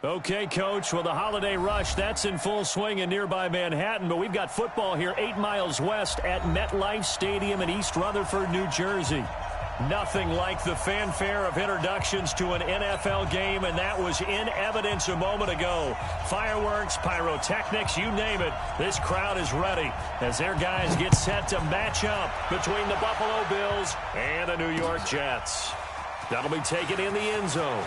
Okay, Coach. Well, the holiday rush, that's in full swing in nearby Manhattan, but we've got football here 8 miles west at MetLife Stadium in East Rutherford, New Jersey. Nothing like the fanfare of introductions to an NFL game, and that was in evidence a moment ago. Fireworks, pyrotechnics, you name it. This crowd is ready as their guys get set to match up between the Buffalo Bills and the New York Jets. That'll be taken in the end zone.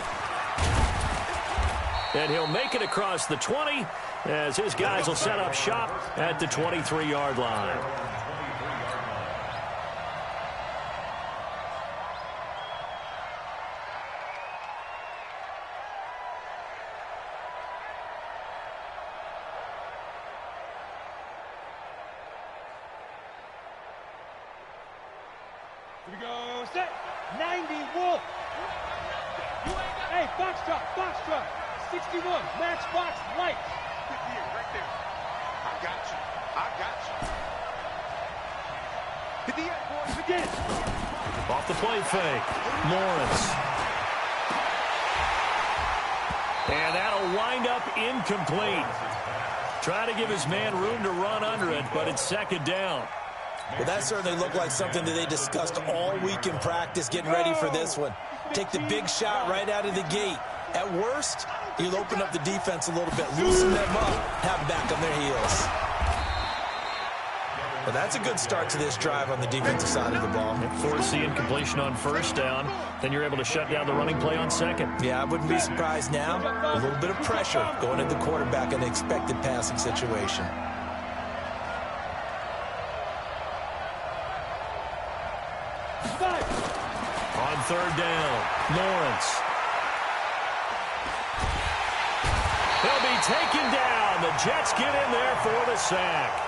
And he'll make it across the 20 as his guys will set up shop at the 23-yard line. Here we go, set, 90, Wolf. Hey, box drop, 61, matchbox, lights. 58, right there. I got you. 58, boys, again. Off the play fake, Lawrence. And that'll wind up incomplete. Trying to give his man room to run under it, but it's second down. Well, that certainly looked like something that they discussed all week in practice, getting ready for this one. Take the big shot right out of the gate. At worst, you'll open up the defense a little bit, loosen them up, have them back on their heels. Well, that's a good start to this drive on the defensive side of the ball. Force the incompletion on first down, then you're able to shut down the running play on second. Yeah, I wouldn't be surprised now. A little bit of pressure going at the quarterback in an expected passing situation. On third down, Lawrence. He'll be taken down. The Jets get in there for the sack.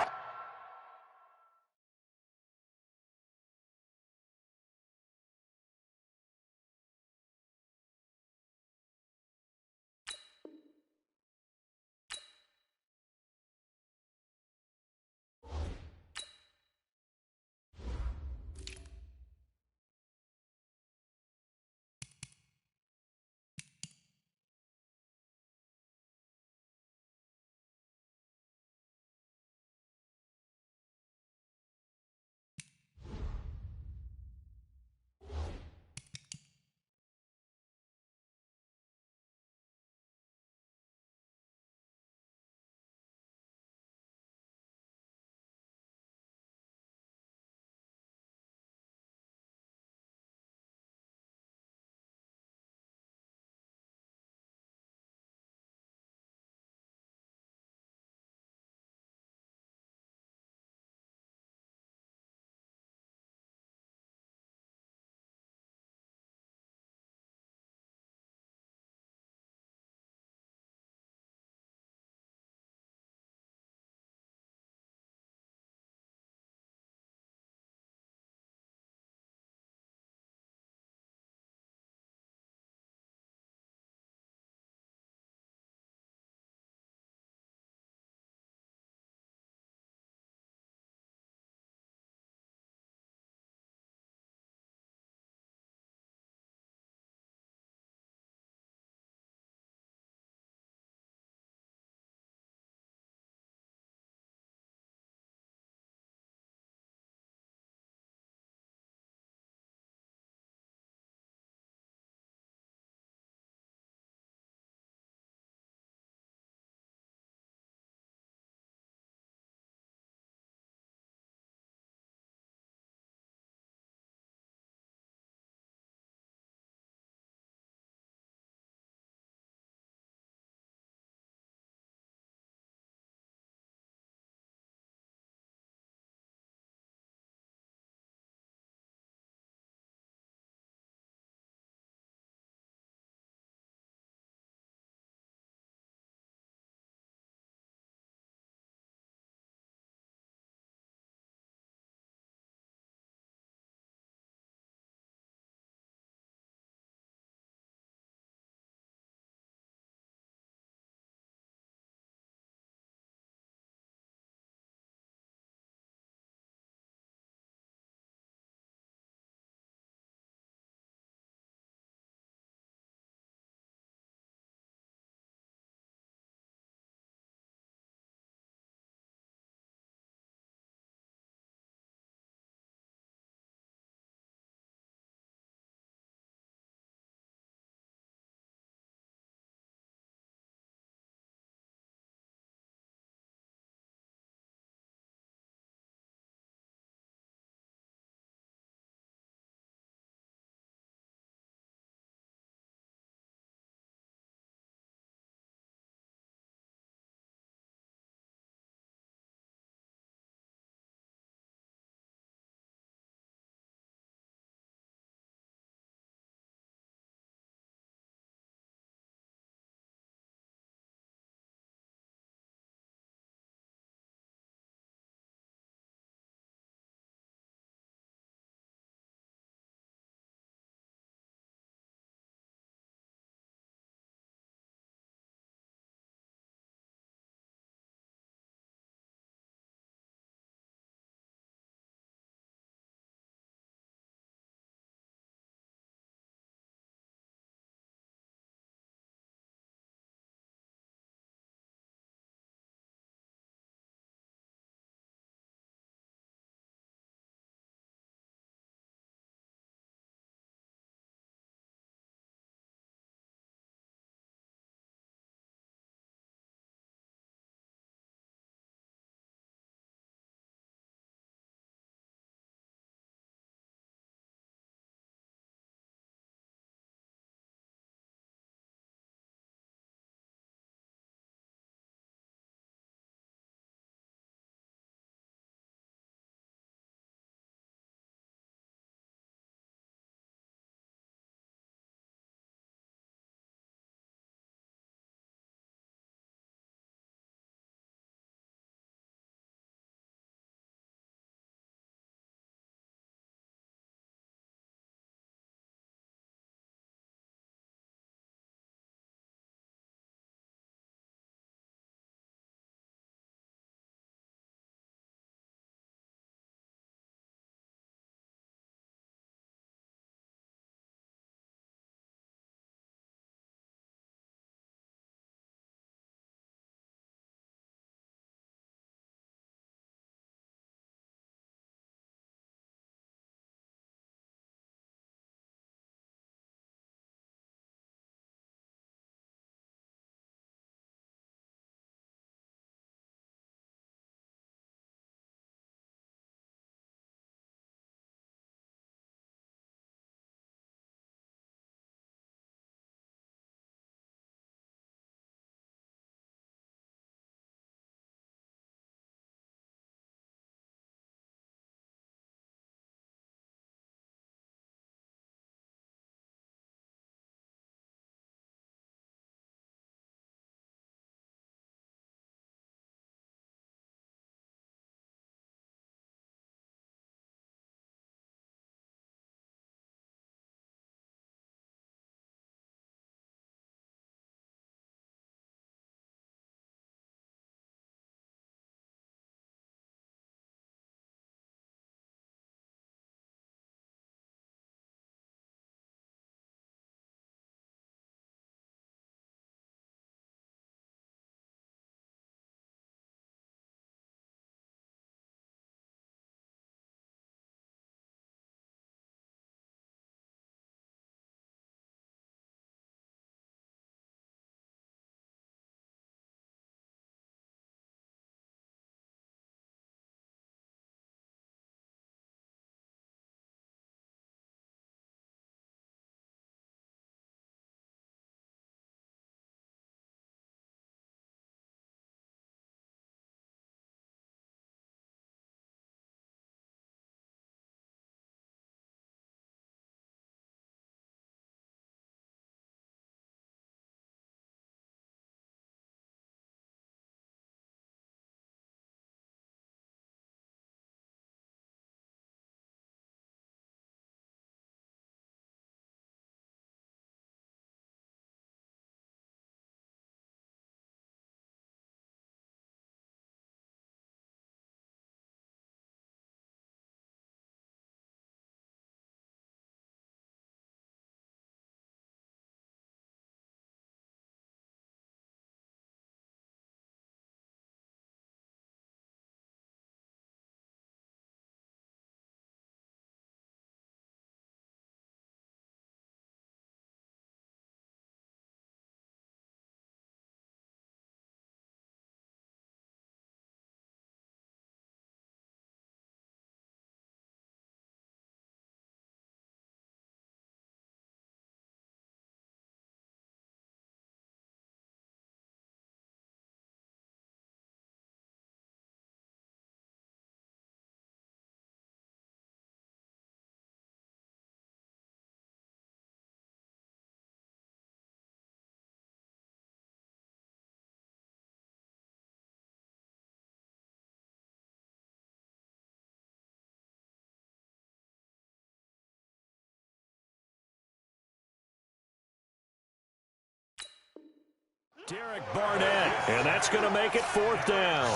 Derek Barnett, and that's going to make it 4th down.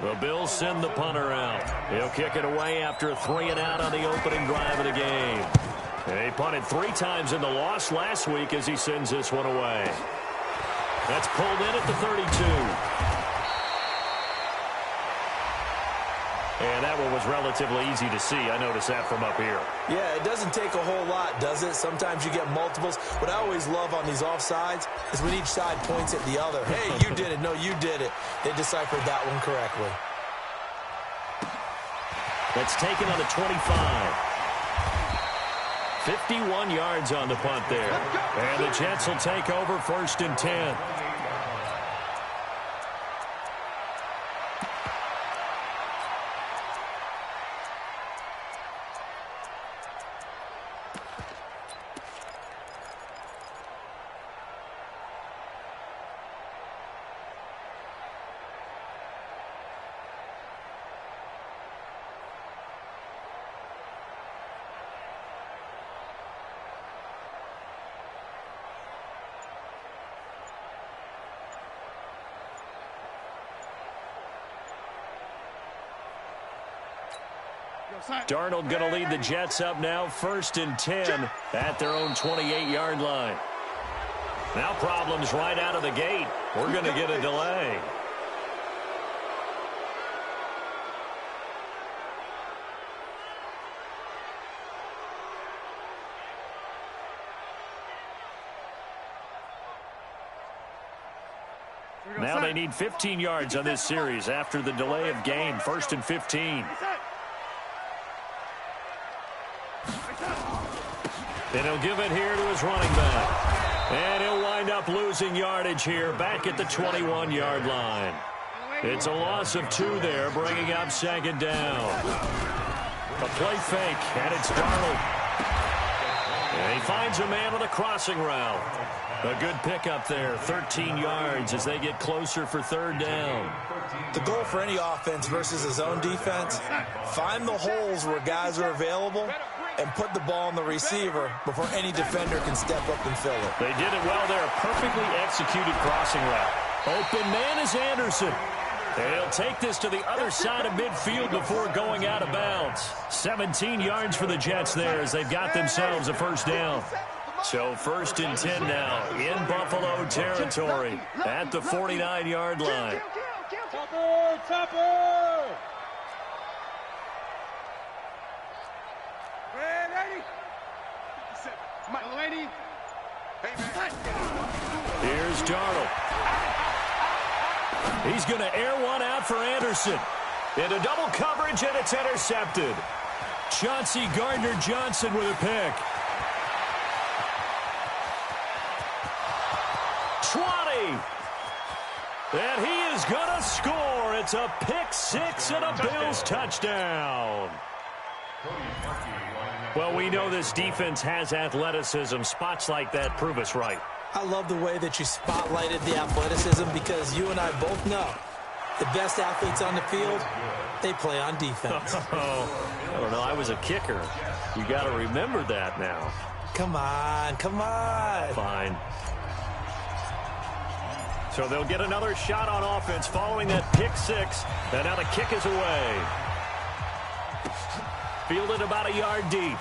The Bills send the punter out. He'll kick it away after a 3-and-out on the opening drive of the game. And he punted 3 times in the loss last week as he sends this one away. That's pulled in at the 32. And that one was relatively easy to see. I noticed that from up here. Yeah, it doesn't take a whole lot, does it? Sometimes you get multiples. What I always love on these offsides is when each side points at the other. Hey, you did it. No, you did it. They deciphered that one correctly. That's taken on the 25. 51 yards on the punt there. And the Jets will take over 1st and 10. Darnold going to lead the Jets up now, 1st and 10 at their own 28-yard line. Now problems right out of the gate. We're going to get a delay. Now they need 15 yards on this series after the delay of game, 1st and 15. And he'll give it here to his running back. And he'll wind up losing yardage here back at the 21-yard line. It's a loss of 2 there, bringing up 2nd down. A play fake, and it's Darnold. And he finds a man on a crossing route. A good pickup there, 13 yards as they get closer for 3rd down. The goal for any offense versus his own defense, find the holes where guys are available and put the ball on the receiver before any defender can step up and fill it. They did it well there, a perfectly executed crossing route. Open man is Anderson. And he'll take this to the other side of midfield before going out of bounds. 17 yards for the Jets there as they've got themselves a 1st down. So 1st and 10 now in Buffalo territory at the 49-yard line. Topper! Here's Darnold. He's going to air one out for Anderson. Into double coverage, and it's intercepted. Chauncey Gardner-Johnson with a pick. 20. And he is going to score. It's a pick 6 and a Bills touchdown. Well, we know this defense has athleticism. Spots like that prove us right. I love the way that you spotlighted the athleticism because you and I both know the best athletes on the field, they play on defense. I don't know. I was a kicker. You got to remember that now. Come on, come on. Fine. So they'll get another shot on offense following that pick 6. And now the kick is away. Fielded about a yard deep.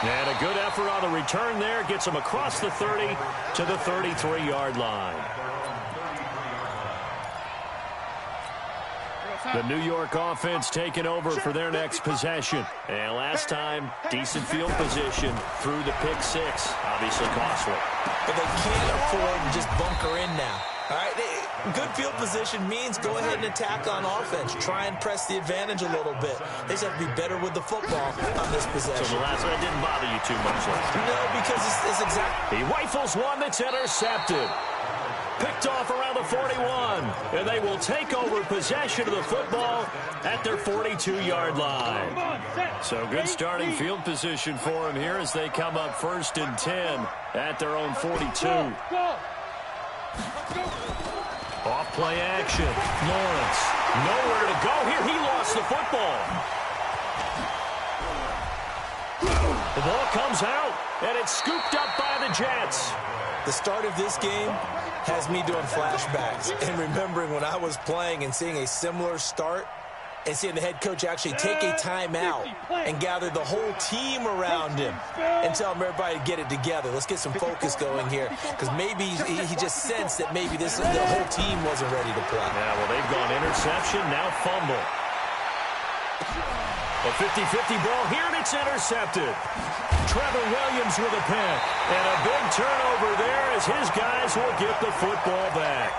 And a good effort on the return there. Gets him across the 30 to the 33-yard line. The New York offense taking over for their next possession. And last time, decent field position through the pick 6. Obviously costly. But they can't afford to just bunker in now. All right, good field position means go ahead and attack on offense. Try and press the advantage a little bit. They just have to be better with the football on this possession. So the last one didn't bother you too much last time. No, because it's exactly. He rifles one that's intercepted. Picked off around the 41. And they will take over possession of the football at their 42-yard line. So good starting field position for them here as they come up 1st and 10 at their own 42. Off play action. Lawrence. Nowhere to go here. He lost the football. The ball comes out. and it's scooped up by the Jets. The start of this game has me doing flashbacks and remembering when I was playing and seeing a similar start and seeing the head coach actually take a timeout and gather the whole team around him and tell him everybody to get it together. Let's get some focus going here, because maybe he just sensed that maybe the whole team wasn't ready to play. Yeah, well, they've gone interception, now fumble. A 50-50 ball here, and it's intercepted. Trevor Williams with a pick, and a big turnover there as his guys will get the football back.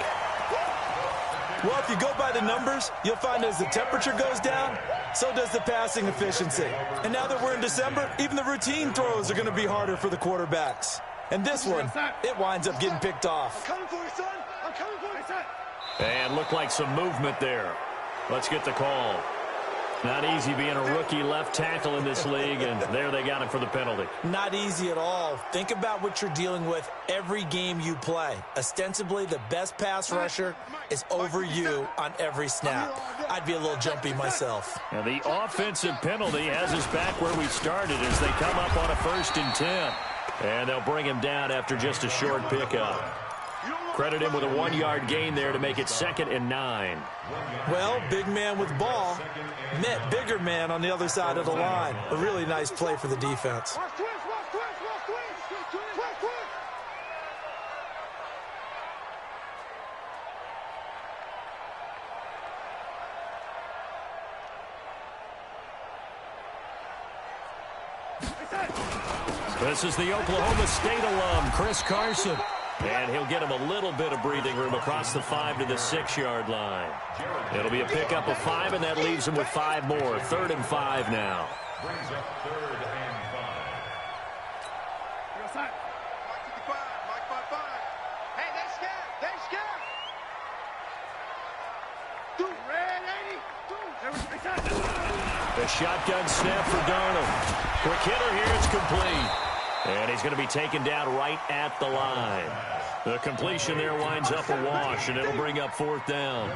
Well, if you go by the numbers, you'll find as the temperature goes down, so does the passing efficiency. And now that we're in December, even the routine throws are going to be harder for the quarterbacks. And this one, it winds up getting picked off. I'm coming for you, son. I'm coming for you, son. And looked like some movement there. Let's get the call. Not easy being a rookie left tackle in this league, and there they got him for the penalty. Not easy at all. Think about what you're dealing with every game you play. Ostensibly, the best pass rusher is over you on every snap. I'd be a little jumpy myself. And the offensive penalty has us back where we started as they come up on a 1st and 10. And they'll bring him down after just a short pickup. Credit him with a 1-yard gain there to make it 2nd and 9. Well, big man with ball met bigger man on the other side of the line. A really nice play for the defense. This is the Oklahoma State alum, Chris Carson. And he'll get him a little bit of breathing room across the 5 to the 6-yard line. It'll be a pickup of 5, and that leaves him with 5 more. 3rd and 5 now. Brings up 3rd and 5. Mike 55. Hey, they're scared. They're scared. The shotgun snap for Darnold. Quick hitter here, it's complete. And he's going to be taken down right at the line. The completion there winds up a wash, and it'll bring up 4th down.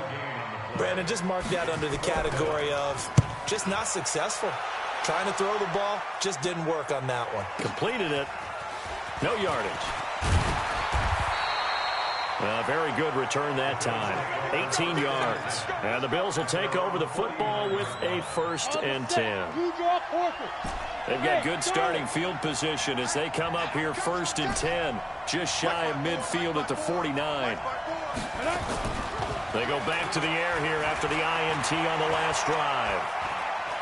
Brandon, just mark that under the category of just not successful. Trying to throw the ball, just didn't work on that one. Completed it. No yardage. Very good return that time. 18 yards. And the Bills will take over the football with a 1st and 10. They've got good starting field position as they come up here 1st and 10, just shy of midfield at the 49. They go back to the air here after the INT on the last drive.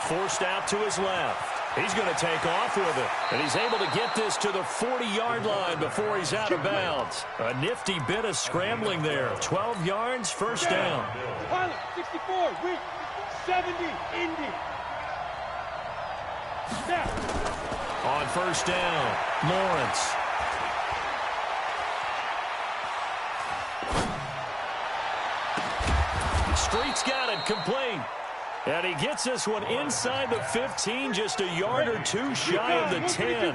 Forced out to his left. He's going to take off with it, and he's able to get this to the 40-yard line before he's out of bounds. A nifty bit of scrambling there. 12 yards, 1st down. Pilot, 64, weak, 70, Indy. Snap. On 1st down, Lawrence. Street's got it, complete. And he gets this one inside the 15, just a yard or 2 shy of the 10.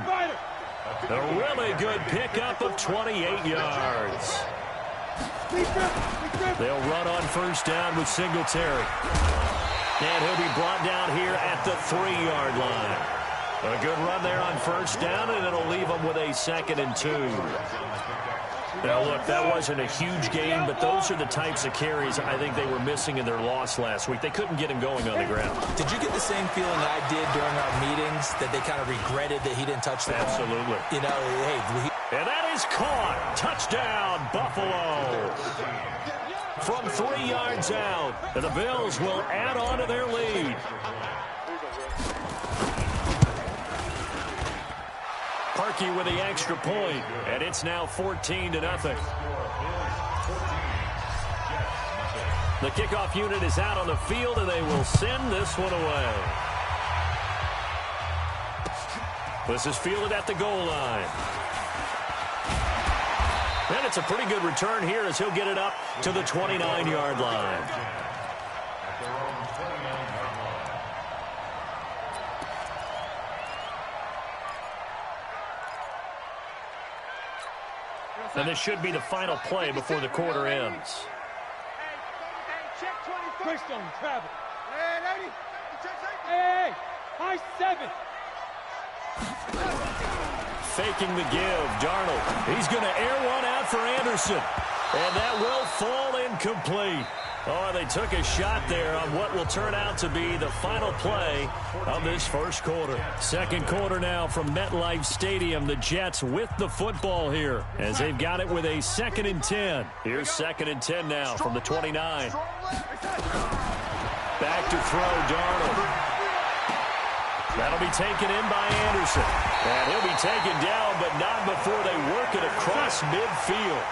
A really good pickup of 28 yards. They'll run on 1st down with Singletary. And he'll be brought down here at the 3-yard line. A good run there on 1st down, and it'll leave them with a 2nd and 2. Now, look, that wasn't a huge gain, but those are the types of carries I think they were missing in their loss last week. They couldn't get him going on the ground. Did you get the same feeling I did during our meetings, that they kind of regretted that he didn't touch the ball? Absolutely. You know, hey. And that is caught. Touchdown, Buffalo. From 3 yards out, and the Bills will add on to their lead. Parkey with the extra point, and it's now 14-0. The kickoff unit is out on the field, and they will send this one away. This is fielded at the goal line. And it's a pretty good return here as he'll get it up to the 29-yard line. And this should be the final play before the quarter ends. Chris on travel. Hey, high 7. faking the give. Darnold, he's going to air one out for Anderson. And that will fall incomplete. Oh, they took a shot there on what will turn out to be the final play of this first quarter. Second quarter now from MetLife Stadium. The Jets with the football here as they've got it with a 2nd and 10. Here's 2nd and 10 now from the 29. Back to throw, Darnold. That'll be taken in by Anderson. And he'll be taken down, but not before they work it across midfield.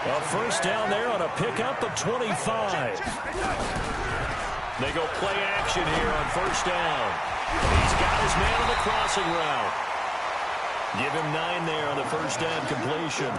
A first down there on a pickup of 25. They go play action here on first down. He's got his man on the crossing route. Give him 9 there on the first down completion.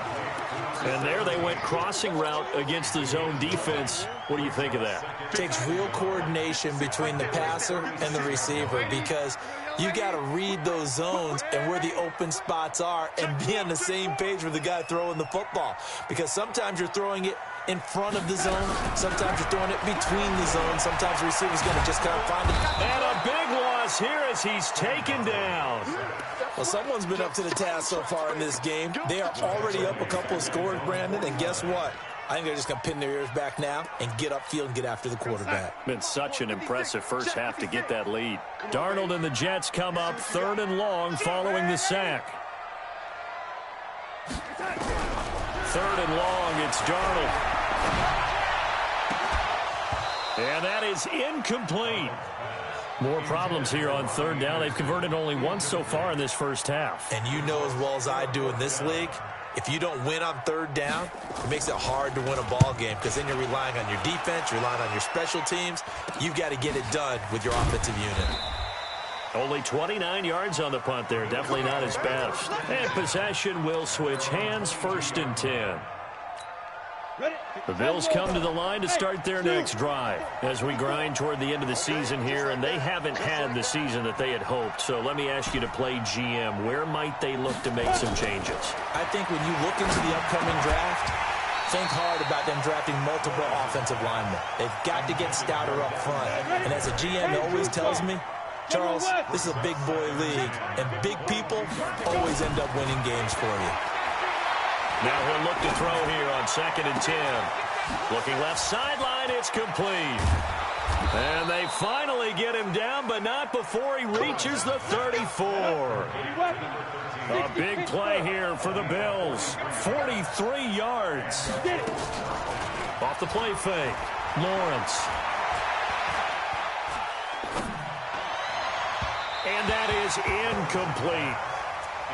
And there they went crossing route against the zone defense. What do you think of that? Takes real coordination between the passer and the receiver because you got to read those zones and where the open spots are and be on the same page with the guy throwing the football. Because sometimes you're throwing it in front of the zone. Sometimes you're throwing it between the zones. Sometimes the receiver's going to just kind of find it. And a big loss here as he's taken down. Well, someone's been up to the task so far in this game. They are already up a couple of scores, Brandon, and guess what? I think they're just going to pin their ears back now and get upfield and get after the quarterback. Been such an impressive first half to get that lead. Darnold and the Jets come up 3rd and long following the sack. 3rd and long, it's Darnold. And that is incomplete. More problems here on 3rd down. They've converted only once so far in this first half. And you know as well as I do in this league, if you don't win on 3rd down, it makes it hard to win a ball game because then you're relying on your defense, you're relying on your special teams. You've got to get it done with your offensive unit. Only 29 yards on the punt there. Definitely not his best. And possession will switch hands, 1st and 10. The Bills come to the line to start their next drive as we grind toward the end of the season here, and they haven't had the season that they had hoped. So let me ask you to play GM. Where might they look to make some changes? I think when you look into the upcoming draft, think hard about them drafting multiple offensive linemen. They've got to get stouter up front. And as a GM always tells me, Charles, this is a big boy league, and big people always end up winning games for you. Now he'll look to throw here on 2nd and 10. Looking left sideline, it's complete. And they finally get him down, but not before he reaches the 34. A big play here for the Bills. 43 yards. Off the play fake. Lawrence. And that is incomplete.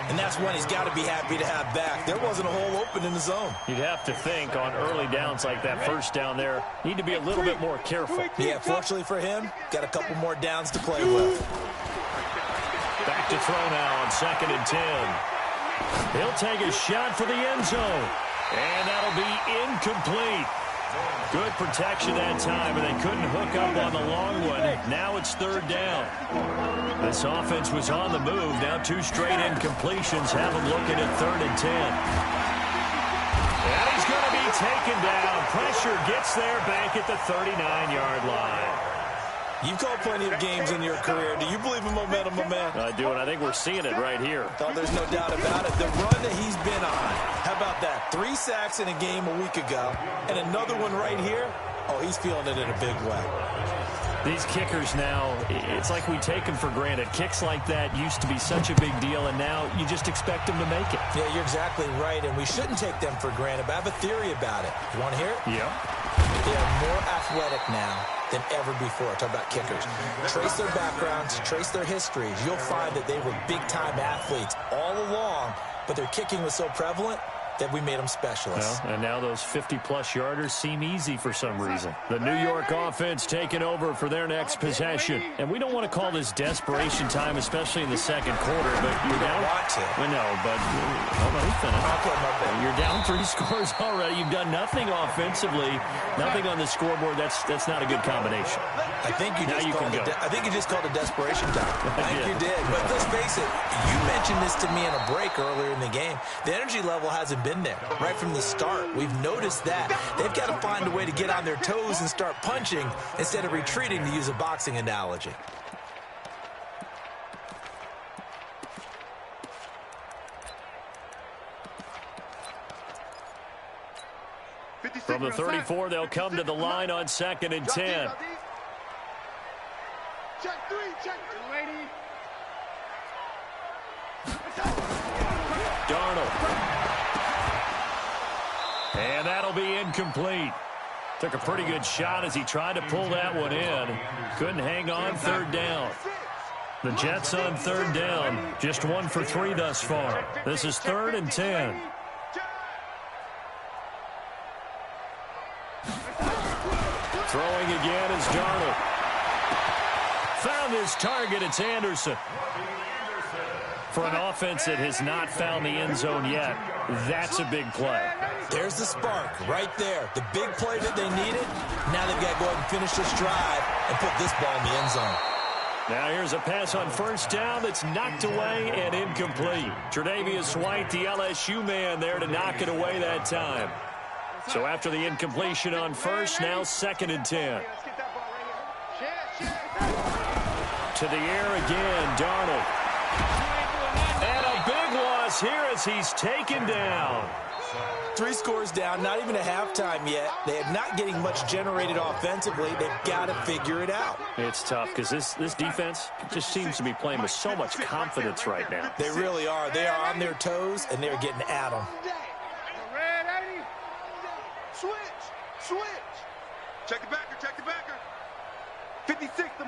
And that's one he's got to be happy to have back. There wasn't a hole open in the zone. You'd have to think on early downs like that first down there, need to be a little bit more careful. Yeah, fortunately for him, got a couple more downs to play with. Back to throw now on 2nd and 10. He'll take a shot for the end zone. And that'll be incomplete. Good protection that time, and they couldn't hook up on the long one. Now it's 3rd down. This offense was on the move. Now 2 straight incompletions have them looking at 3rd and 10. And he's going to be taken down. Pressure gets there back at the 39-yard line. You've called plenty of games in your career. Do you believe in momentum, my man? I do, and I think we're seeing it right here. Oh, there's no doubt about it. The run that he's been on, how about that? 3 sacks in a game a week ago, and another one right here. Oh, he's feeling it in a big way. These kickers now, it's like we take them for granted. Kicks like that used to be such a big deal, and now you just expect them to make it. Yeah, you're exactly right, and we shouldn't take them for granted, but I have a theory about it. You want to hear it? Yeah. They are more athletic now than ever before. Talk about kickers. Trace their backgrounds, trace their histories. You'll find that they were big-time athletes all along, but their kicking was so prevalent that we made them specialists. Well, and now those 50-plus yarders seem easy for some reason. The New York offense taking over for their next possession. And we don't want to call this desperation time, especially in the second quarter, but you're down. Want to. We know, but hold on, finish. Okay, my bad. You're down 3 scores already. You've done nothing offensively, nothing on the scoreboard. That's not a good combination. I think you just called a desperation time. I think you did. But let's face it, you mentioned this to me in a break earlier in the game. The energy level hasn't been there right from the start. We've noticed that. They've got to find a way to get on their toes and start punching instead of retreating, to use a boxing analogy. From the 34, they'll come to the line on 2nd and 10. Check 3, check 3, lady. Darnold. And that'll be incomplete. Took a pretty good shot as he tried to pull that one in. Couldn't hang on 3rd down. The Jets on 3rd down. Just 1 for 3 thus far. This is 3rd and 10. Throwing again is Darnold. Found his target. It's Anderson. For an offense that has not found the end zone yet, that's a big play. There's the spark right there. The big play that they needed. Now they've got to go ahead and finish this drive and put this ball in the end zone. Now here's a pass on 1st down that's knocked away and incomplete. Tre'Davious White, the LSU man, there to knock it away that time. So after the incompletion on 1st, now 2nd and 10. To the air again, Darnold. And a big loss here as he's taken down. 3 scores down, not even a halftime yet. They are not getting much generated offensively. They've got to figure it out. It's tough because this defense just seems to be playing with so much confidence right now. They really are. They are on their toes, and they're getting at them. Switch. Check the backer. 56, the